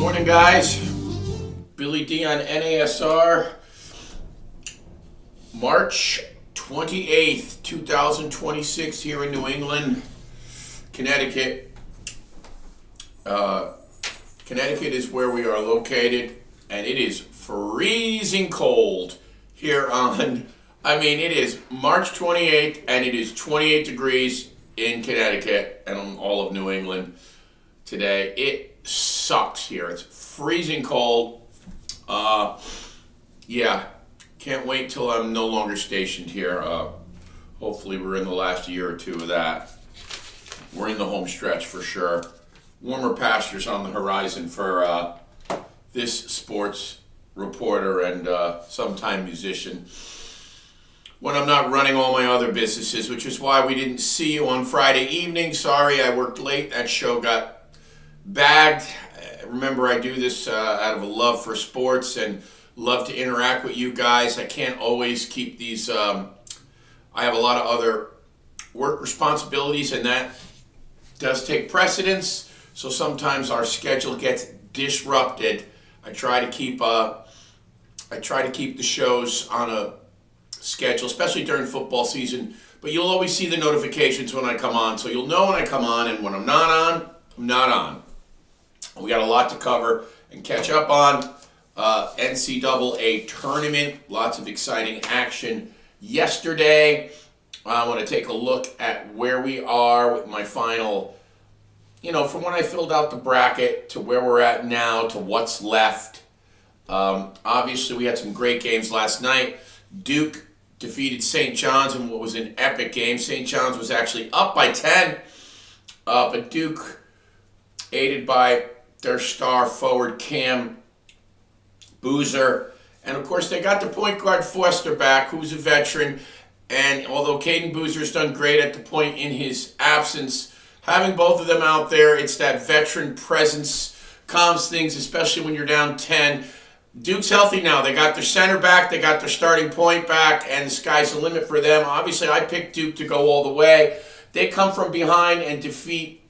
Morning, guys. Billy D on NASR. March 28th, 2026 here in New England, Connecticut. Connecticut is where we are located, and it is freezing cold here it is March 28th, and it is 28 degrees in Connecticut and on all of New England today. It sucks here. It's freezing cold. Can't wait till I'm no longer stationed here. Hopefully we're in the last year or two of that. We're in the home stretch for sure. Warmer pastures on the horizon for this sports reporter and sometime musician when I'm not running all my other businesses, which is why we didn't see you on Friday evening. Sorry, I worked late. That show got bagged. Remember, I do this out of a love for sports and love to interact with you guys. I can't always keep these. I have a lot of other work responsibilities, and that does take precedence. So sometimes our schedule gets disrupted. I try to keep the shows on a schedule, especially during football season. But you'll always see the notifications when I come on, so you'll know when I come on, and when I'm not on, I'm not on. We got a lot to cover and catch up on. NCAA Tournament, lots of exciting action yesterday. I want to take a look at where we are with my final, from when I filled out the bracket to where we're at now to what's left. Obviously, we had some great games last night. Duke defeated St. John's in what was an epic game. St. John's was actually up by 10, but Duke, aided by their star forward Cam Boozer, and of course they got the point guard Foster back, who's a veteran. And although Caden Boozer's done great at the point in his absence, having both of them out there, it's that veteran presence calms things, especially when you're down 10. Duke's healthy now. They got their center back, they got their starting point back, and the sky's the limit for them. Obviously, I picked Duke to go all the way. They come from behind and defeat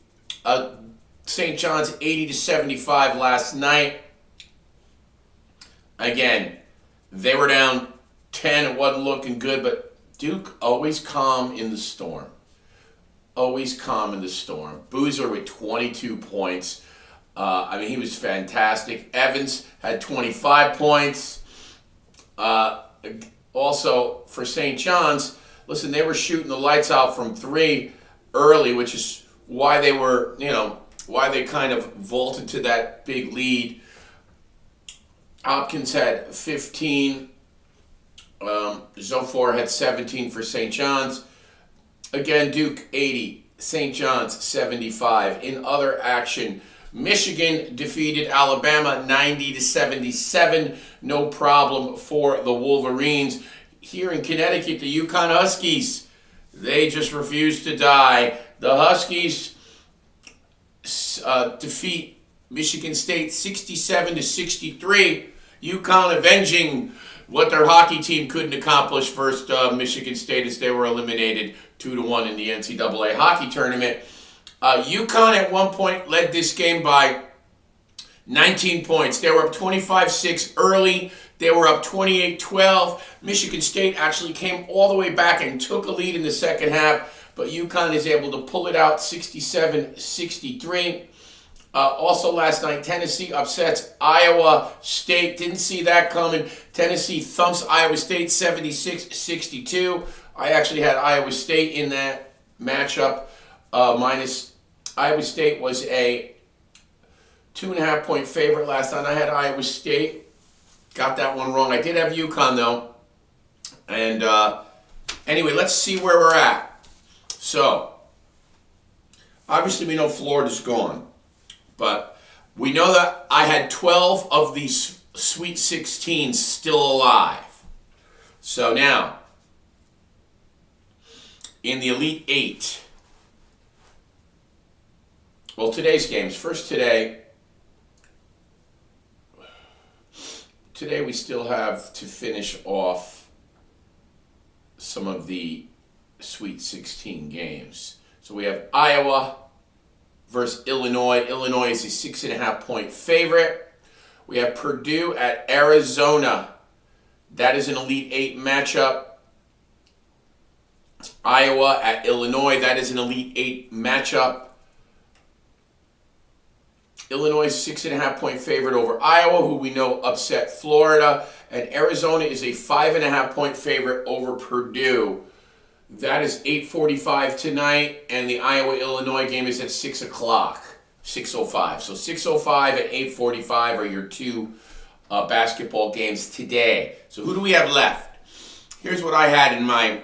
St. John's 80-75 last night. Again, they were down 10. It wasn't looking good, but Duke always calm in the storm. Always calm in the storm. Boozer with 22 points. He was fantastic. Evans had 25 points. Also, for St. John's, listen, they were shooting the lights out from three early, which is why they were, why they kind of vaulted to that big lead. Hopkins had 15. Zophar had 17 for St. John's. Again, Duke 80, St. John's 75. In other action, Michigan defeated Alabama 90-77. No problem for the Wolverines. Here in Connecticut, the UConn Huskies, they just refuse to die. The Huskies defeat Michigan State 67-63. UConn avenging what their hockey team couldn't accomplish versus Michigan State as they were eliminated 2-1 in the NCAA hockey tournament. UConn at one point led this game by 19 points. They were up 25-6 early. They were up 28-12. Michigan State actually came all the way back and took a lead in the second half, but UConn is able to pull it out 67-63. Also last night, Tennessee upsets Iowa State. Didn't see that coming. Tennessee thumps Iowa State 76-62. I actually had Iowa State in that matchup. Iowa State was a 2.5-point favorite last night. I had Iowa State. Got that one wrong. I did have UConn, though. And anyway, let's see where we're at. So, obviously we know Florida's gone. But we know that I had 12 of these Sweet 16s still alive. So now, in the Elite Eight, well, today's games. First today we still have to finish off some of the Sweet 16 games. So we have Iowa versus Illinois. Illinois is a 6.5-point favorite. We have Purdue at Arizona. That is an Elite Eight matchup. Iowa at Illinois. That is an Elite Eight matchup. Illinois is 6.5-point favorite over Iowa, who we know upset Florida. And Arizona is a 5.5-point favorite over Purdue. That is 8:45 tonight, and the Iowa-Illinois game is at 6 o'clock, 6:05. So 6:05 and 8:45 are your two basketball games today. So who do we have left? Here's what I had in my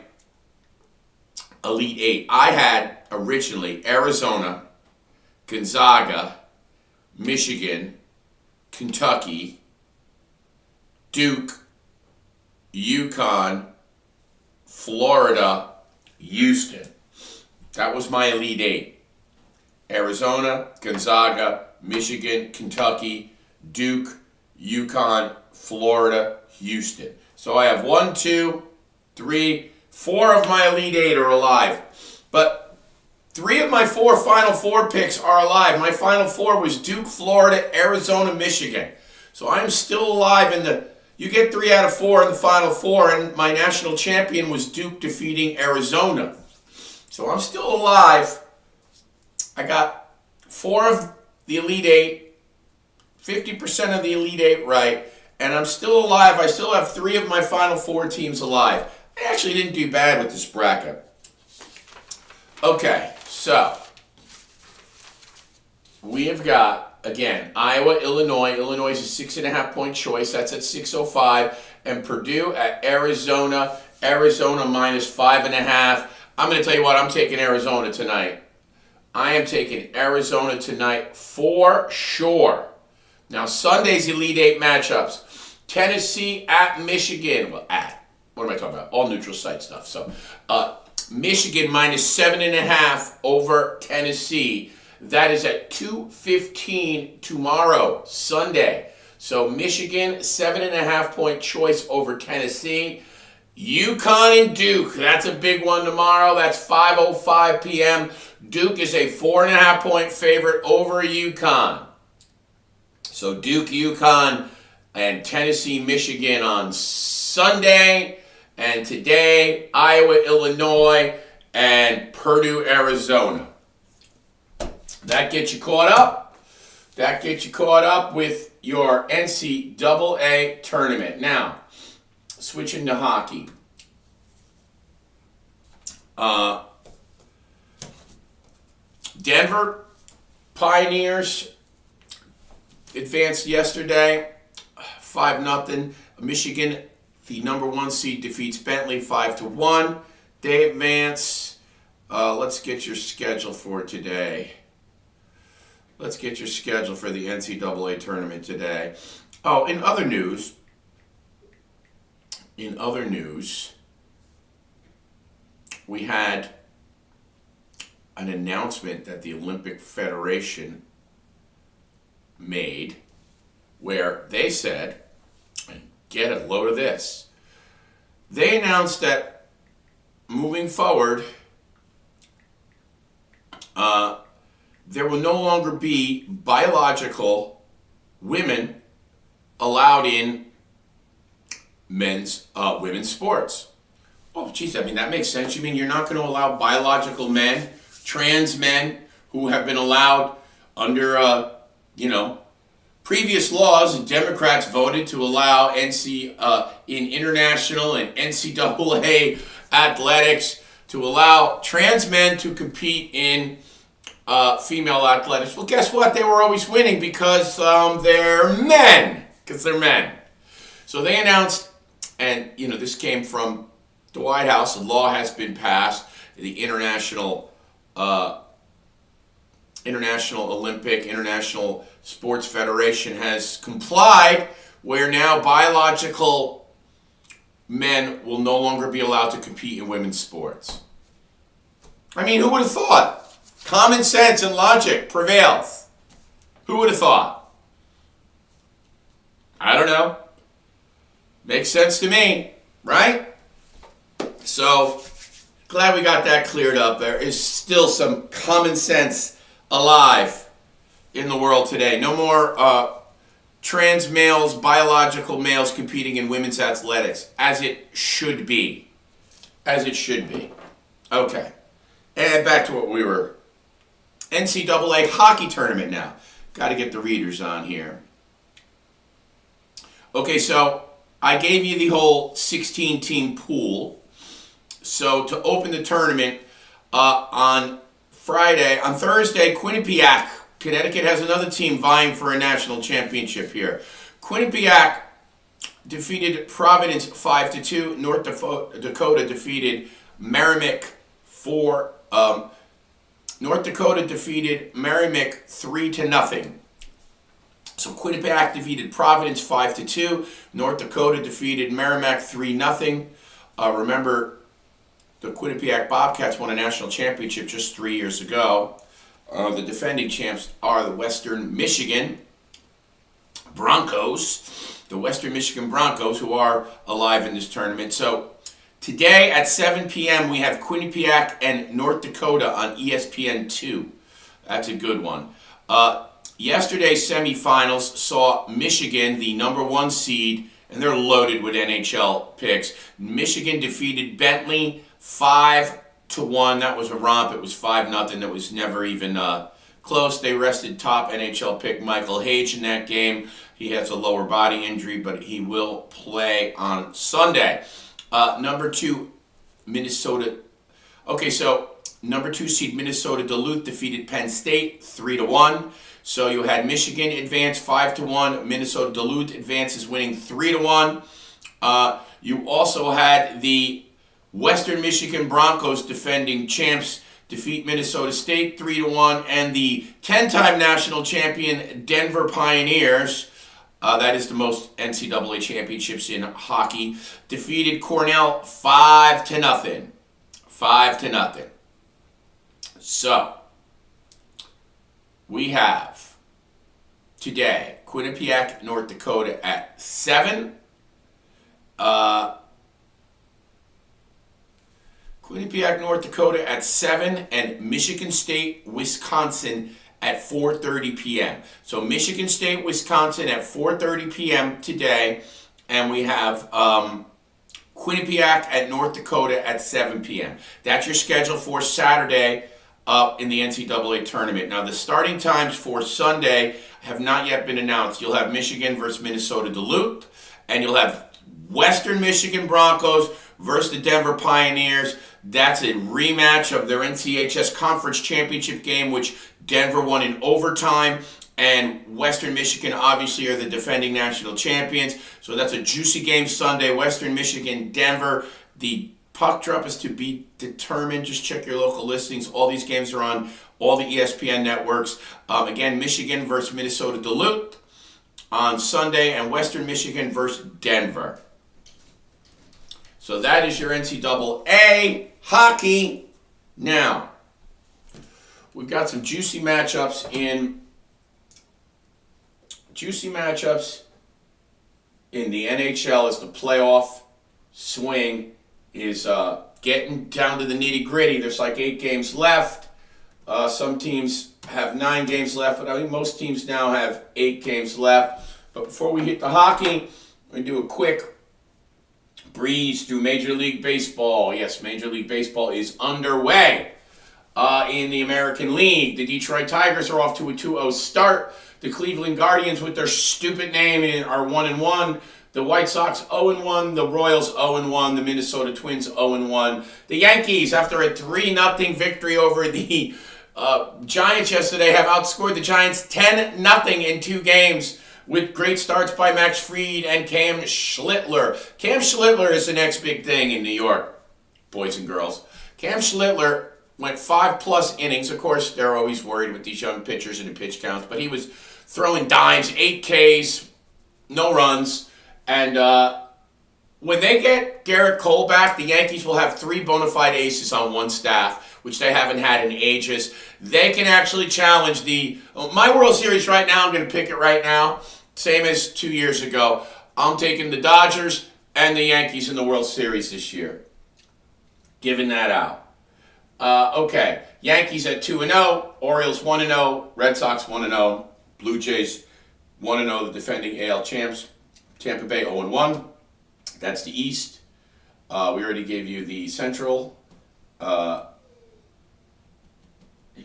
Elite Eight. I had originally Arizona, Gonzaga, Michigan, Kentucky, Duke, UConn, Florida, Houston. That was my Elite Eight. Arizona, Gonzaga, Michigan, Kentucky, Duke, UConn, Florida, Houston. So I have 1, 2, 3, 4 of my Elite Eight are alive. But 3 of my 4 Final Four picks are alive. My Final Four was Duke, Florida, Arizona, Michigan. So I'm still alive in the... You get 3 out of 4 in the Final Four, and my national champion was Duke defeating Arizona. So I'm still alive. I got 4 of the Elite Eight, 50% of the Elite Eight right, and I'm still alive. I still have 3 of my Final Four teams alive. I actually didn't do bad with this bracket. Okay, so we have got... Again, Iowa, Illinois. Illinois is a 6.5-point choice. That's at 6:05. And Purdue at Arizona. Arizona minus 5.5. I'm going to tell you what, I'm taking Arizona tonight. I am taking Arizona tonight for sure. Now, Sunday's Elite Eight matchups. Tennessee at Michigan. Well, at. What am I talking about? All neutral site stuff. So, Michigan minus 7.5 over Tennessee. That is at 2:15 tomorrow, Sunday. So Michigan, 7.5-point choice over Tennessee. UConn and Duke, that's a big one tomorrow. That's 5:05 p.m. Duke is a 4.5-point favorite over UConn. So Duke, UConn, and Tennessee, Michigan on Sunday. And today, Iowa, Illinois, and Purdue, Arizona. That gets you caught up. That gets you caught up with your NCAA tournament. Now, switching to hockey. Denver Pioneers advanced yesterday, 5-0. Michigan, the number 1 seed, defeats Bentley 5-1. They advance. Let's get your schedule for today. Let's get your schedule for the NCAA tournament today. Oh, in other news, we had an announcement that the Olympic Federation made where they said, and get a load of this, they announced that moving forward, there will no longer be biological women allowed in women's sports. Oh, geez, I mean, that makes sense. You mean you're not going to allow biological men, trans men, who have been allowed under, previous laws, and Democrats voted to allow in international and NCAA athletics to allow trans men to compete in female athletics. Well, guess what? They were always winning because they're men. So they announced, and this came from the White House. A law has been passed. The International Olympic International Sports Federation has complied, where now biological men will no longer be allowed to compete in women's sports. I mean, who would have thought? Common sense and logic prevails. Who would have thought? I don't know. Makes sense to me, right? So, glad we got that cleared up. There is still some common sense alive in the world today. No more trans males, biological males competing in women's athletics, as it should be. As it should be. Okay. And back to what we were. NCAA hockey tournament now. Got to get the readers on here. Okay, so I gave you the whole 16-team pool. So to open the tournament on Thursday, Quinnipiac, Connecticut has another team vying for a national championship here. Quinnipiac defeated Providence 5-2. North Dakota defeated Merrimack 4. North Dakota defeated Merrimack 3-0. So Quinnipiac defeated Providence 5-2. North Dakota defeated Merrimack 3-0. Remember, the Quinnipiac Bobcats won a national championship just 3 years ago. The defending champs are the Western Michigan Broncos. The Western Michigan Broncos, who are alive in this tournament. So today at 7 p.m. we have Quinnipiac and North Dakota on ESPN2. That's a good one. Yesterday's semifinals saw Michigan, the number 1 seed, and they're loaded with NHL picks. Michigan defeated Bentley 5-1. That was a romp. It was 5-0. That was never even close. They rested top NHL pick Michael Hage in that game. He has a lower body injury, but he will play on Sunday. Number 2, Minnesota. Okay, so number 2 seed Minnesota Duluth defeated Penn State 3-1. So you had Michigan advance 5-1. Minnesota Duluth advances winning 3-1. You also had the Western Michigan Broncos, defending champs, defeat Minnesota State 3-1, and the 10-time national champion Denver Pioneers, that is the most NCAA championships in hockey, defeated Cornell 5-0. 5-0. So we have today Quinnipiac, North Dakota at 7. Quinnipiac, North Dakota at 7, and Michigan State, Wisconsin at 4:30 p.m. So Michigan State, Wisconsin at 4:30 p.m. today, and we have Quinnipiac at North Dakota at 7 p.m. That's your schedule for Saturday in the NCAA tournament. Now the starting times for Sunday have not yet been announced. You'll have Michigan versus Minnesota Duluth, and you'll have Western Michigan Broncos versus the Denver Pioneers. That's a rematch of their NCHS Conference Championship game, which Denver won in overtime. And Western Michigan obviously are the defending national champions. So that's a juicy game Sunday. Western Michigan, Denver. The puck drop is to be determined. Just check your local listings. All these games are on all the ESPN networks. Again, Michigan versus Minnesota Duluth on Sunday, and Western Michigan versus Denver. So that is your NCAA hockey. Now, we've got some juicy matchups in the NHL as the playoff swing is getting down to the nitty-gritty. There's like 8 games left. Some teams have 9 games left, but I think most teams now have 8 games left. But before we hit the hockey, we're going to do a quick breeze through Major League Baseball. Yes, Major League Baseball is underway in the American League. The Detroit Tigers are off to a 2-0 start. The Cleveland Guardians, with their stupid name, are 1-1. The White Sox 0-1. The Royals 0-1. The Minnesota Twins 0-1. The Yankees, after a 3-0 victory over the Giants yesterday, have outscored the Giants 10-0 in 2 games, with great starts by Max Fried and Cam Schlittler. Cam Schlittler is the next big thing in New York, boys and girls. Cam Schlittler went 5+ innings. Of course, they're always worried with these young pitchers and the pitch counts, but he was throwing dimes, 8 Ks, no runs. And when they get Garrett Cole back, the Yankees will have 3 bona fide aces on one staff, which they haven't had in ages. They can actually challenge my World Series right now. I'm going to pick it right now, same as 2 years ago. I'm taking the Dodgers and the Yankees in the World Series this year. Giving that out. Okay, Yankees at 2-0, Orioles 1-0, Red Sox 1-0, Blue Jays 1-0, the defending AL champs. Tampa Bay 0-1. That's the East. We already gave you the Central. You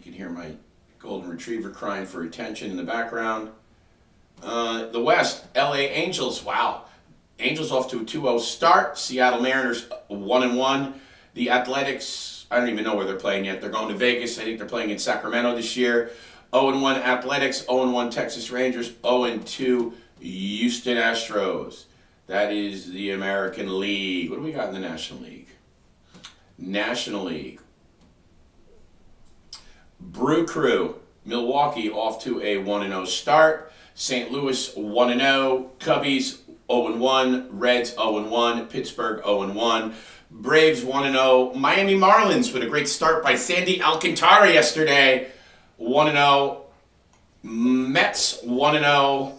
can hear my golden retriever crying for attention in the background. The West, LA Angels, wow. Angels off to a 2-0 start. Seattle Mariners 1-1. The Athletics, I don't even know where they're playing yet. They're going to Vegas. I think they're playing in Sacramento this year. 0-1 Athletics, 0-1 Texas Rangers, 0-2 Houston Astros. That is the American League. What do we got in the National League? National League. Brew Crew, Milwaukee off to a 1-0 start. St. Louis 1-0. Cubbies 0-1. Reds 0-1. Pittsburgh 0-1. Braves 1-0. Miami Marlins with a great start by Sandy Alcantara yesterday. 1-0. Mets 1-0.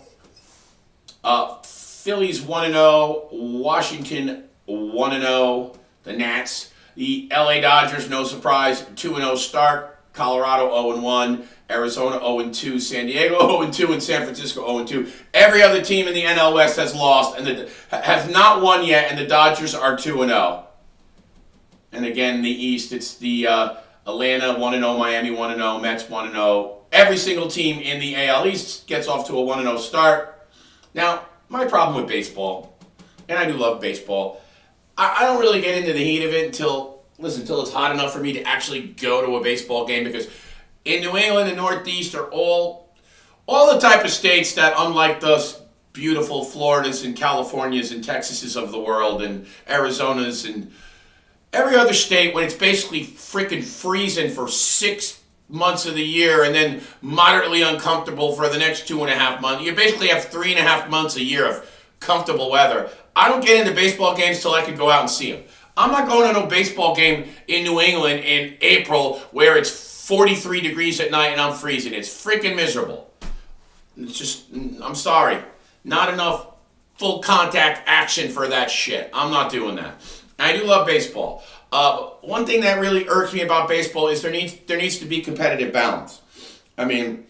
Phillies 1-0. Washington 1-0. The Nats. The LA Dodgers, no surprise, 2-0 start. Colorado 0-1. Arizona 0-2. San Diego 0-2. And San Francisco 0-2. Every other team in the NL West has lost and has not won yet, and the Dodgers are 2-0. And again, the East, it's the Atlanta 1-0, Miami 1-0, Mets 1-0. Every single team in the AL East gets off to a 1-0 start. Now, my problem with baseball, and I do love baseball, I don't really get into the heat of it until it's hot enough for me to actually go to a baseball game, because in New England and Northeast are all the type of states that, unlike the beautiful Floridas and Californias and Texases of the world and Arizonas and every other state, when it's basically freaking freezing for 6 months of the year and then moderately uncomfortable for the next 2.5 months. You basically have 3.5 months a year of comfortable weather. I don't get into baseball games till I can go out and see them. I'm not going to no baseball game in New England in April where it's 43 degrees at night and I'm freezing. It's freaking miserable. It's just, I'm sorry. Not enough full contact action for that shit. I'm not doing that. I do love baseball. One thing that really irks me about baseball is there needs to be competitive balance. I mean,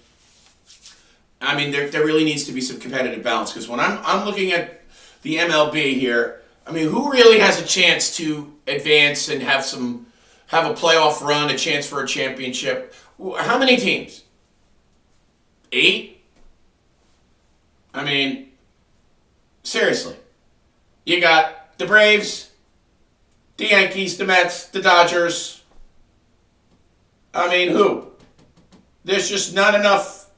there really needs to be some competitive balance, because when I'm looking at the MLB here, I mean, who really has a chance to advance and have a playoff run, a chance for a championship? How many teams? 8? I mean, seriously. You got the Braves, the Yankees, the Mets, the Dodgers. I mean, who? There's just not enough.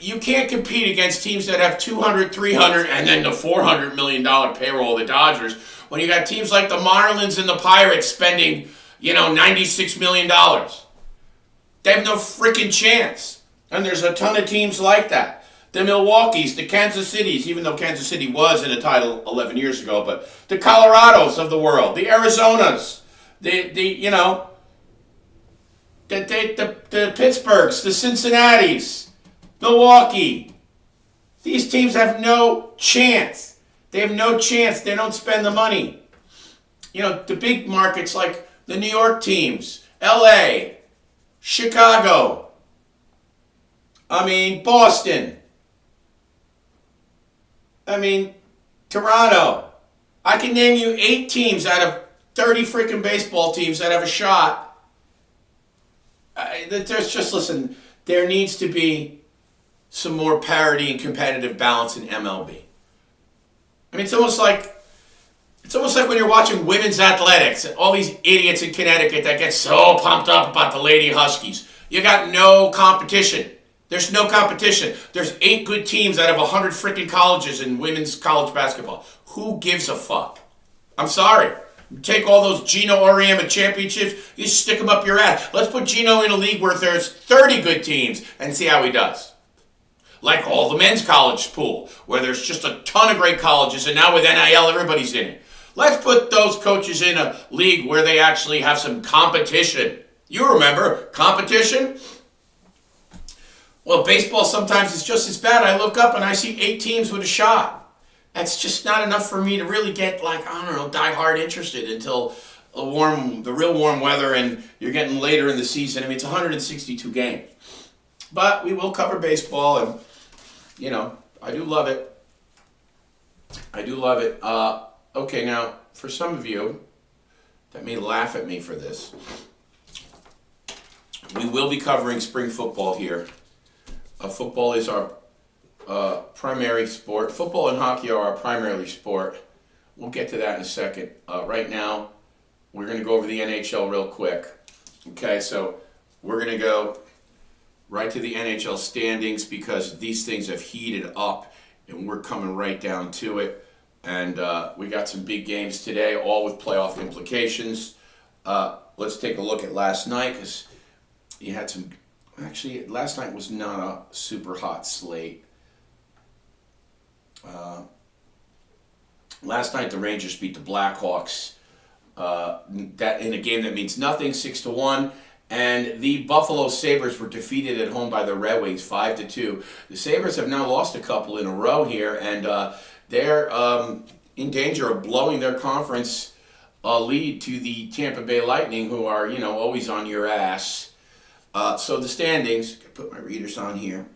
You can't compete against teams that have 200, 300, and then the $400 million payroll of the Dodgers, when you got teams like the Marlins and the Pirates spending, $96 million. They have no freaking chance. And there's a ton of teams like that. The Milwaukees, the Kansas Cities, even though Kansas City was in a title 11 years ago, but the Colorados of the world, the Arizonas, the Pittsburghs, the Cincinnatis, Milwaukee. These teams have no chance. They have no chance. They don't spend the money. The big markets like the New York teams, LA, Chicago, Boston, Toronto. I can name you 8 teams out of 30 freaking baseball teams that have a shot. Listen, there needs to be some more parity and competitive balance in MLB. It's almost like when you're watching women's athletics, all these idiots in Connecticut that get so pumped up about the Lady Huskies. You got no competition. There's no competition. There's 8 good teams out of 100 freaking colleges in women's college basketball. Who gives a fuck? I'm sorry. Take all those Gino Auriemma championships, you stick them up your ass. Let's put Gino in a league where there's 30 good teams and see how he does. Like all the men's college pool, where there's just a ton of great colleges, and now with NIL, everybody's in it. Let's put those coaches in a league where they actually have some competition. You remember, competition? Well, baseball sometimes is just as bad. I look up and I see 8 teams with a shot. That's just not enough for me to really get, die hard interested until the real warm weather, and you're getting later in the season. It's 162 games. But we will cover baseball, and I do love it. I do love it. Okay, now, for some of you that may laugh at me for this, we will be covering spring football here. Football is our primary sport. Football and hockey are our primary sport. We'll get to that in a second. Right now, we're going to go over the NHL real quick. Okay, so we're going to go right to the NHL standings because these things have heated up and we're coming right down to it. And we got some big games today, all with playoff implications. Let's take a look at last night because you had some... Actually, last night was not a super hot slate. Last night the Rangers beat the Blackhawks that in a game that means nothing, 6-1. And the Buffalo Sabres were defeated at home by the Red Wings, 5-2. The Sabres have now lost a couple in a row here, and they're in danger of blowing their conference lead to the Tampa Bay Lightning, who are, always on your ass. So the standings, put my readers on here.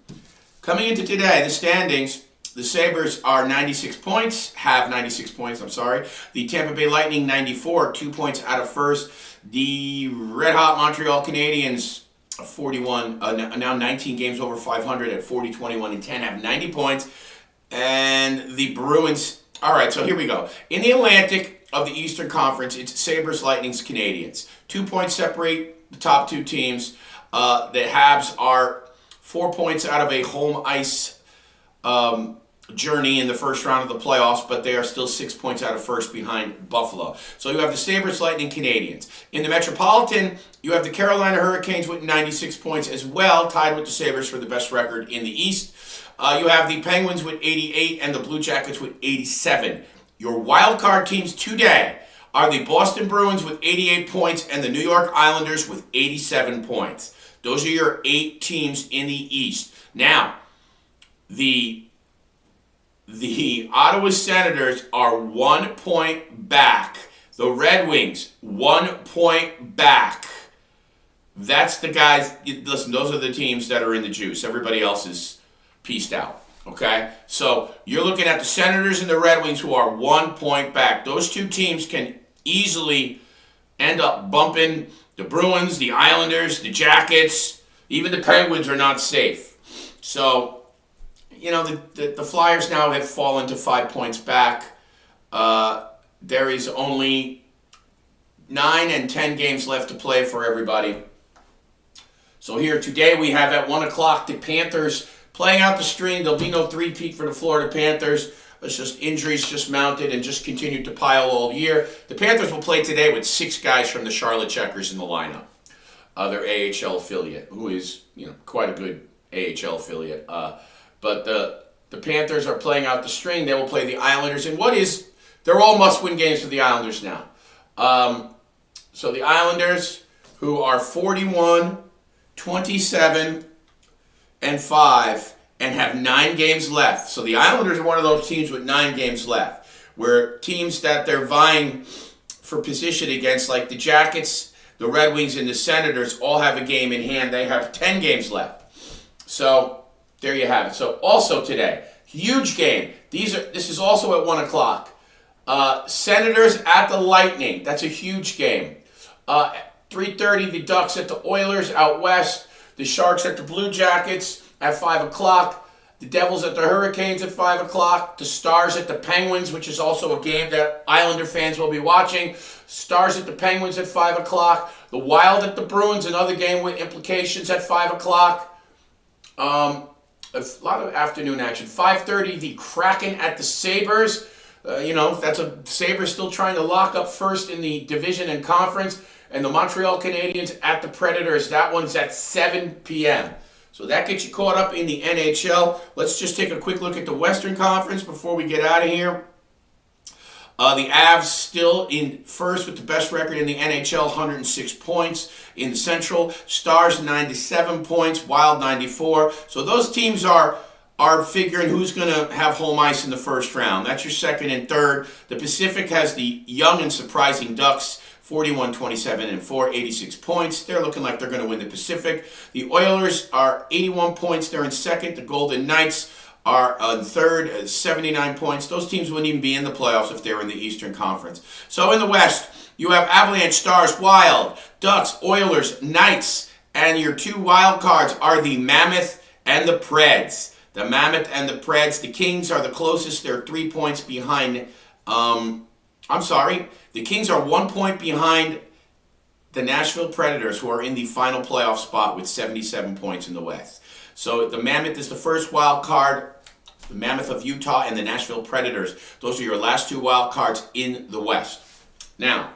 Coming into today, the standings, the Sabres are 96 points, have 96 points, I'm sorry. The Tampa Bay Lightning, 94, 2 points out of first. The red-hot Montreal Canadiens, 41, now 19 games over 500 at 40, 21, and 10, have 90 points. And the Bruins, all right, so here we go. In the Atlantic of the Eastern Conference, it's Sabres, Lightnings, Canadiens. 2 points separate the top two teams. The Habs are 4 points out of a home ice journey in the first round of the playoffs, but they are still 6 points out of first behind Buffalo. So you have the Sabres, Lightning, Canadiens. In the Metropolitan, you have the Carolina Hurricanes with 96 points as well, tied with the Sabres for the best record in the East. You have the Penguins with 88 and the Blue Jackets with 87. Your wild card teams today are the Boston Bruins with 88 points and the New York Islanders with 87 points. Those are your 8 teams in the East. Now, the Ottawa Senators are 1 point back. The Red Wings, 1 point back. That's the guys, listen, those are the teams that are in the juice. Everybody else is pieced out, okay? So you're looking at the Senators and the Red Wings who are 1 point back. Those two teams can easily end up bumping the Bruins, the Islanders, the Jackets. Even the Penguins are not safe. So, the Flyers now have fallen to 5 points back. There is only 9 and 10 games left to play for everybody. So here today we have at 1 o'clock the Panthers playing out the string. There'll be no three-peat for the Florida Panthers. It's just injuries just mounted and just continued to pile all year. The Panthers will play today with 6 guys from the Charlotte Checkers in the lineup. Their AHL affiliate, who is quite a good AHL affiliate. But the Panthers are playing out the string. They will play the Islanders in they're all must-win games for the Islanders now. So the Islanders, who are 41, 27, and 5, and have 9 games left. So the Islanders are one of those teams with 9 games left, where teams that they're vying for position against, like the Jackets, the Red Wings, and the Senators, all have a game in hand. They have 10 games left. So there you have it. So also today, huge game. This is also at 1 o'clock. Senators at the Lightning. That's a huge game. 3:30, the Ducks at the Oilers out west. The Sharks at the Blue Jackets at 5 o'clock. The Devils at the Hurricanes at 5 o'clock. The Stars at the Penguins, which is also a game that Islander fans will be watching. Stars at the Penguins at 5 o'clock. The Wild at the Bruins, another game with implications at 5 o'clock. A lot of afternoon action. 5:30, the Kraken at the Sabres. That's a Sabres still trying to lock up first in the division and conference. And the Montreal Canadiens at the Predators. That one's at 7 p.m. So that gets you caught up in the NHL. Let's just take a quick look at the Western Conference before we get out of here. The Avs still in first with the best record in the NHL, 106 points. In the Central, Stars 97 points, Wild 94. So those teams are figuring who's going to have home ice in the first round. That's your second and third. The Pacific has the young and surprising Ducks, 41, 27, and 4, 86 points. They're looking like they're going to win the Pacific. The Oilers are 81 points. They're in second. The Golden Knights are third, 79 points. Those teams wouldn't even be in the playoffs if they were in the Eastern Conference. So in the West, you have Avalanche, Stars, Wild, Ducks, Oilers, Knights, and your two wild cards are the Mammoth and the Preds. The Mammoth and the Preds. The Kings are the closest. They're 3 points behind. The Kings are 1 point behind the Nashville Predators, who are in the final playoff spot with 77 points in the West. So the Mammoth is the first wild card. The Mammoth of Utah and the Nashville Predators. Those are your last two wild cards in the West. Now,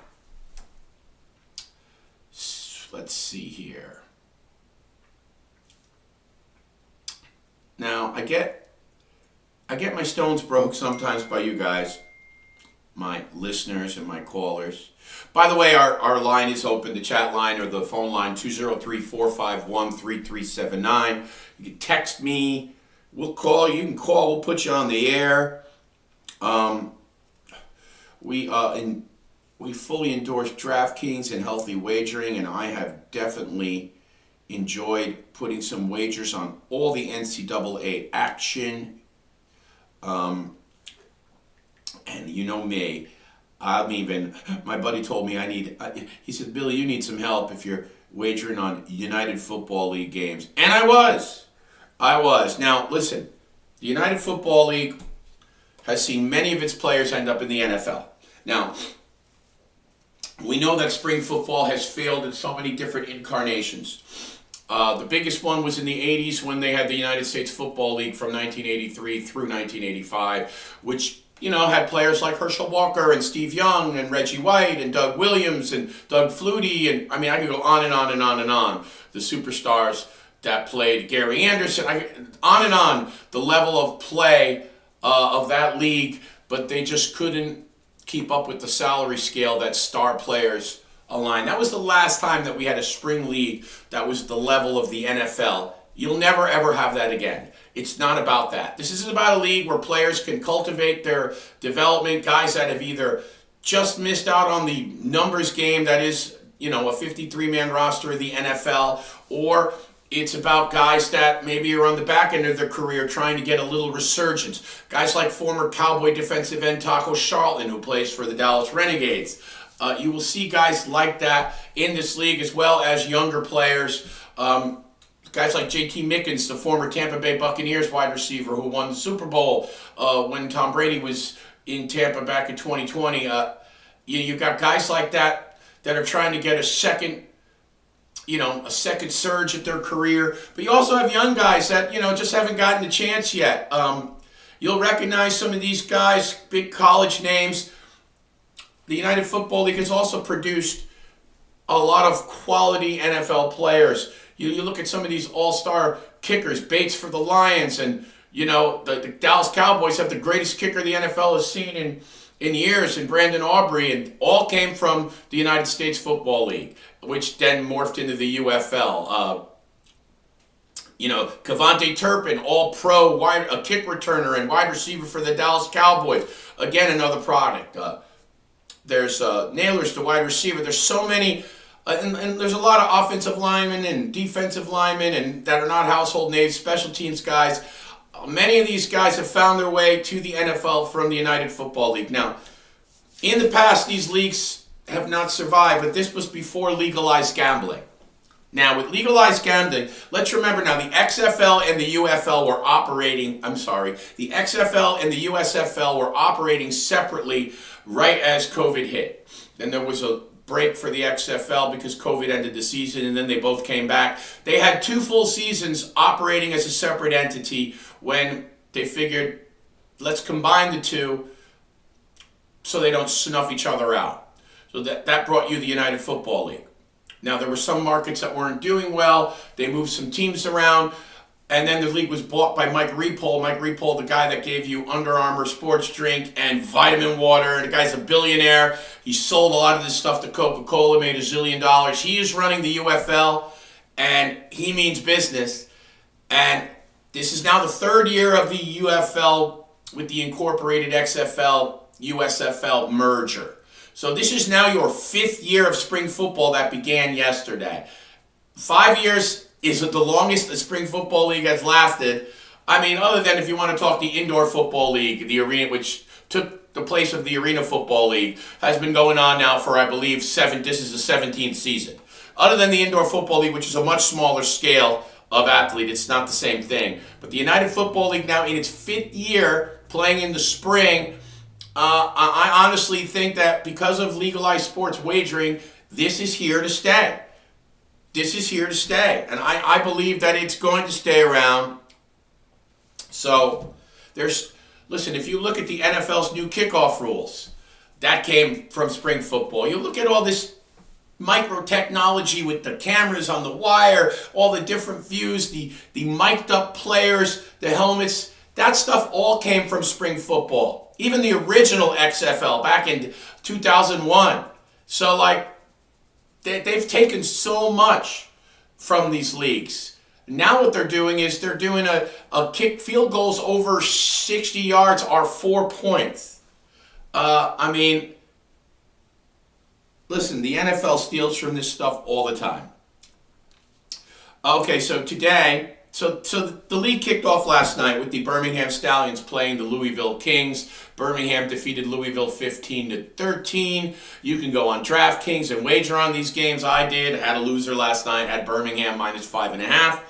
let's see here. Now, I get my stones broke sometimes by you guys, my listeners and my callers. By the way, our line is open, the chat line or the phone line, 203-451-3379. You can text me. We'll call. You can call. We'll put you on the air. We fully endorse DraftKings and healthy wagering, and I have definitely enjoyed putting some wagers on all the NCAA action. And you know me, my buddy told me he said, Billy, you need some help if you're wagering on United Football League games. And I was. Now, listen, the United Football League has seen many of its players end up in the NFL. Now, we know that spring football has failed in so many different incarnations. The biggest one was in the 80s when they had the United States Football League from 1983 through 1985, which, had players like Herschel Walker and Steve Young and Reggie White and Doug Williams and Doug Flutie. And I could go on and on and on and on. The superstars that played, Gary Anderson, on and on, the level of play of that league, but they just couldn't keep up with the salary scale that star players aligned. That was the last time that we had a spring league that was the level of the NFL. You'll never ever have that again. It's not about that. This is about a league where players can cultivate their development, guys that have either just missed out on the numbers game that is, a 53-man roster of the NFL, or it's about guys that maybe are on the back end of their career trying to get a little resurgence. Guys like former Cowboy defensive end Taco Charlton, who plays for the Dallas Renegades. You will see guys like that in this league, as well as younger players. Guys like J.T. Mickens, the former Tampa Bay Buccaneers wide receiver who won the Super Bowl when Tom Brady was in Tampa back in 2020. You've got guys like that are trying to get a second surge at their career. But you also have young guys that, just haven't gotten a chance yet. You'll recognize some of these guys, big college names. The United Football League has also produced a lot of quality NFL players. You look at some of these all-star kickers, Bates for the Lions, and, the Dallas Cowboys have the greatest kicker the NFL has seen in years, and Brandon Aubrey, and all came from the United States Football League, which then morphed into the UFL. Cavante Turpin, all-pro a kick returner and wide receiver for the Dallas Cowboys. Again, another product. There's Nailers, the wide receiver. There's so many, and there's a lot of offensive linemen and defensive linemen and that are not household names, special teams guys. Many of these guys have found their way to the NFL from the United Football League. Now, in the past, these leagues have not survived, but this was before legalized gambling. Now, with legalized gambling, let's remember now, the XFL and the UFL were operating, the XFL and the USFL were operating separately right as COVID hit. Then there was a break for the XFL because COVID ended the season, and then they both came back. They had 2 full seasons operating as a separate entity when they figured, let's combine the two so they don't snuff each other out. So that brought you the United Football League. Now, there were some markets that weren't doing well. They moved some teams around. And then the league was bought by Mike Repole. Mike Repole, the guy that gave you Under Armour sports drink and vitamin water. The guy's a billionaire. He sold a lot of this stuff to Coca-Cola, made $1 zillion. He is running the UFL, and he means business. And this is now the 3rd year of the UFL with the incorporated XFL, USFL merger. So this is now your 5th year of spring football that began yesterday. 5 years is the longest the spring football league has lasted. I mean, other than if you want to talk the indoor football league, the arena, which took the place of the arena football league, has been going on now for, I believe, this is the 17th season. Other than the indoor football league, which is a much smaller scale of athlete, it's not the same thing. But the United Football League now in its 5th year, playing in the spring, I honestly think that because of legalized sports wagering, this is here to stay. This is here to stay. And I believe that it's going to stay around. So, listen, if you look at the NFL's new kickoff rules, that came from spring football. You look at all this micro technology with the cameras on the wire, all the different views, the mic'd up players, the helmets, that stuff all came from spring football. Even the original XFL back in 2001. So, like, they've taken so much from these leagues. Now what they're doing is they're doing a kick. Field goals over 60 yards are 4 points. I mean, listen, the NFL steals from this stuff all the time. Okay, so today, so the league kicked off last night with the Birmingham Stallions playing the Louisville Kings. Birmingham defeated Louisville 15-13. You can go on DraftKings and wager on these games. I did. Had a loser last night. Had Birmingham -5.5.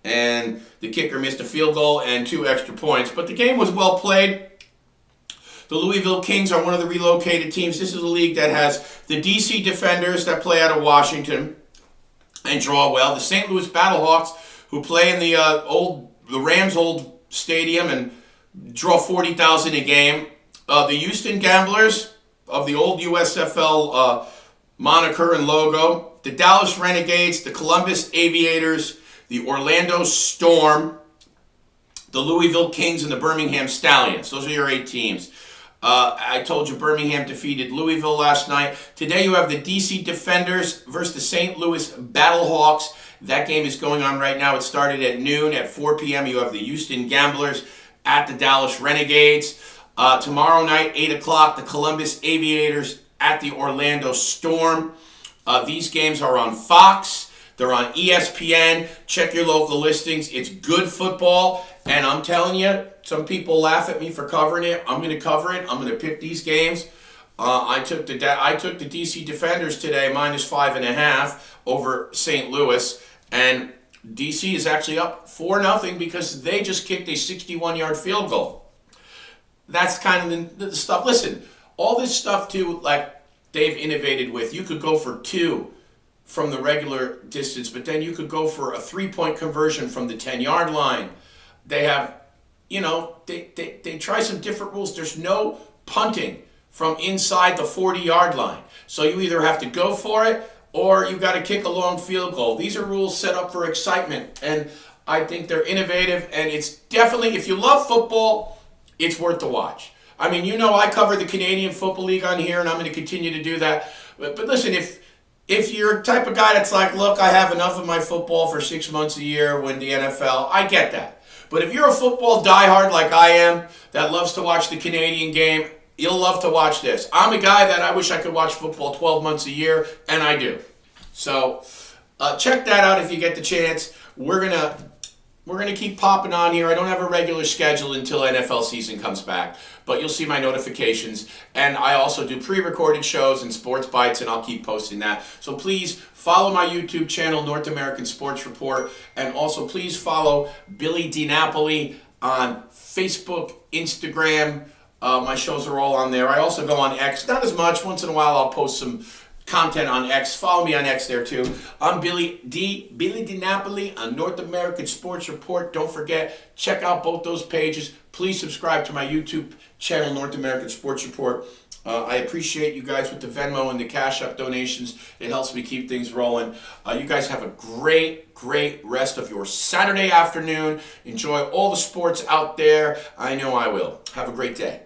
And the kicker missed a field goal and 2 extra points. But the game was well played. The Louisville Kings are one of the relocated teams. This is a league that has the DC Defenders that play out of Washington and draw well. The St. Louis Battlehawks, who play in the Rams' old stadium and draw 40,000 a game. The Houston Gamblers of the old USFL moniker and logo. The Dallas Renegades, the Columbus Aviators, the Orlando Storm, the Louisville Kings, and the Birmingham Stallions. Those are your 8 teams. I told you Birmingham defeated Louisville last night. Today you have the DC Defenders versus the St. Louis Battlehawks. That game is going on right now. It started at noon. At 4 p.m. you have the Houston Gamblers at the Dallas Renegades. Tomorrow night, 8 o'clock, the Columbus Aviators at the Orlando Storm. These games are on Fox. They're on ESPN. Check your local listings. It's good football. And I'm telling you, some people laugh at me for covering it. I'm going to cover it. I'm going to pick these games. I took the DC Defenders today, -5.5 over St. Louis. And DC is actually up 4-0 because they just kicked a 61-yard field goal. That's kind of the stuff. Listen, all this stuff, too, like they've innovated with. You could go for 2 from the regular distance, but then you could go for a 3-point conversion from the 10-yard line. They have, they try some different rules. There's no punting from inside the 40-yard line. So you either have to go for it or you got to kick a long field goal. These are rules set up for excitement, and I think they're innovative, and it's definitely, if you love football, it's worth the watch. I mean, I cover the Canadian Football League on here, and I'm going to continue to do that. But listen, if you're a type of guy that's like, look, I have enough of my football for 6 months a year when the NFL, I get that. But if you're a football diehard like I am, that loves to watch the Canadian game, you'll love to watch this. I'm a guy that I wish I could watch football 12 months a year, and I do. So check that out if you get the chance. We're gonna keep popping on here. I don't have a regular schedule until NFL season comes back, but you'll see my notifications. And I also do pre-recorded shows and sports bites, and I'll keep posting that. So please follow my YouTube channel, North American Sports Report, and also please follow Billy DiNapoli on Facebook, Instagram. My shows are all on there. I also go on X, not as much. Once in a while, I'll post some content on X. Follow me on X there too. I'm Billy DiNapoli on North American Sports Report. Don't forget, check out both those pages. Please subscribe to my YouTube channel, North American Sports Report. I appreciate you guys with the Venmo and the Cash App donations. It helps me keep things rolling. You guys have a great rest of your Saturday afternoon. Enjoy all the sports out there. I know I will. Have a great day.